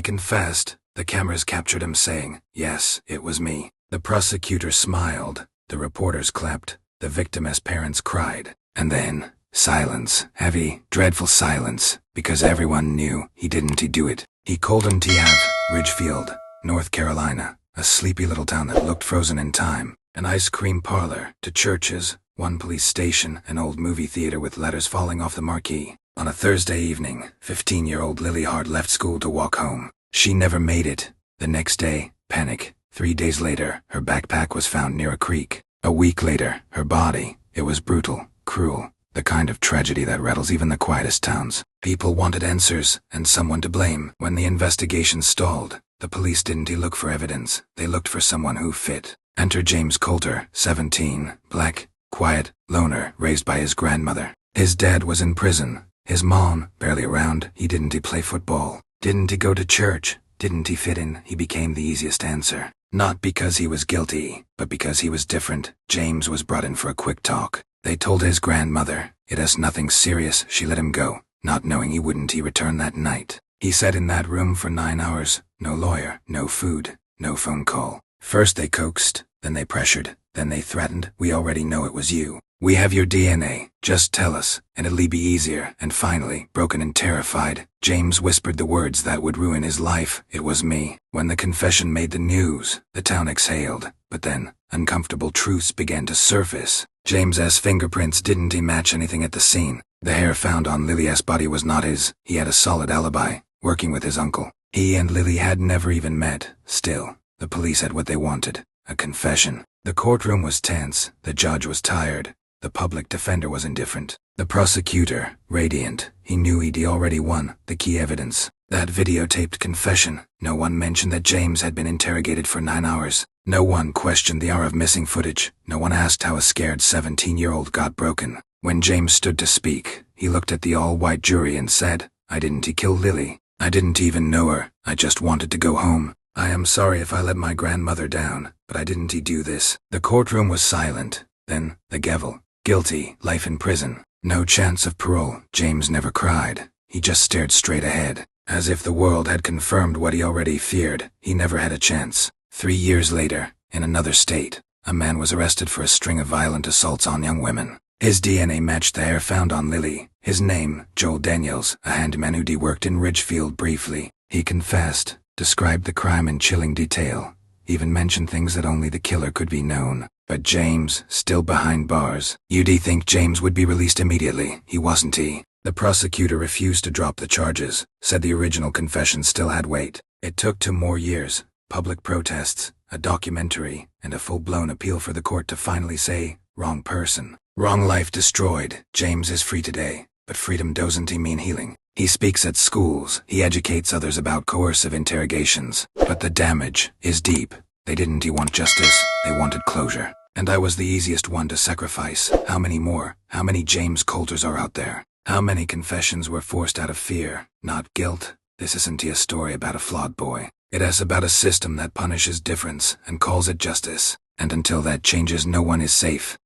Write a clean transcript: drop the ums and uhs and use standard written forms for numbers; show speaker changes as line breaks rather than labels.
He confessed. The cameras captured him saying, "Yes, it was me." The prosecutor smiled. The reporters clapped. The victim's parents cried. And then, silence. Heavy, dreadful silence. Because everyone knew he didn't do it. He called him Ridgefield, North Carolina. A sleepy little town that looked frozen in time. An ice cream parlor, to churches, one police station, an old movie theater with letters falling off the marquee. On a Thursday evening, 15-year-old Lily Hart left school to walk home. She never made it. The next day, panic. 3 days later, her backpack was found near a creek. A week later, her body. It was brutal, cruel, the kind of tragedy that rattles even the quietest towns. People wanted answers, and someone to blame. When the investigation stalled, the police didn't look for evidence. They looked for someone who fit. Enter James Coulter, 17, black, quiet, loner, raised by his grandmother. His dad was in prison. His mom, barely around. He didn't play football. Didn't go to church. Didn't fit in. He became the easiest answer. Not because he was guilty, but because he was different. James was brought in for a quick talk. They told his grandmother, it has nothing serious. She let him go, not knowing he wouldn't return that night. He sat in that room for 9 hours. No lawyer, no food, no phone call. First they coaxed, then they pressured, then they threatened. We already know it was you. We have your DNA. Just tell us, and it'll be easier. And finally, broken and terrified, James whispered the words that would ruin his life. It was me. When the confession made the news, the town exhaled. But then, uncomfortable truths began to surface. James's fingerprints didn't match anything at the scene. The hair found on Lily's body was not his. He had a solid alibi, working with his uncle. He and Lily had never even met. Still, the police had what they wanted, a confession. The courtroom was tense. The judge was tired. The public defender was indifferent. The prosecutor, radiant. He knew he'd already won, the key evidence. That videotaped confession. No one mentioned that James had been interrogated for 9 hours. No one questioned the hour of missing footage. No one asked how a scared 17-year-old got broken. When James stood to speak, he looked at the all-white jury and said, "I didn't kill Lily. I didn't even know her. I just wanted to go home. I am sorry if I let my grandmother down, but I didn't do this." The courtroom was silent. Then, the gavel. Guilty, life in prison. No chance of parole. James never cried. He just stared straight ahead. As if the world had confirmed what he already feared. He never had a chance. 3 years later, in another state, a man was arrested for a string of violent assaults on young women. His DNA matched the hair found on Lily. His name, Joel Daniels, a handyman who'd worked in Ridgefield briefly. He confessed, described the crime in chilling detail, even mentioned things that only the killer could be known. But James, still behind bars. You'd think James would be released immediately. He wasn't. The prosecutor refused to drop the charges, said the original confession still had weight. It took 2 more years, public protests, a documentary, and a full-blown appeal for the court to finally say, wrong person, wrong life destroyed. James is free today, but freedom doesn't mean healing. He speaks at schools, he educates others about coercive interrogations, but the damage is deep. They didn't want justice, they wanted closure. And I was the easiest one to sacrifice. How many more? How many James Coulters are out there? How many confessions were forced out of fear, not guilt? This isn't a story about a flawed boy. It is about a system that punishes difference and calls it justice. And until that changes, no one is safe.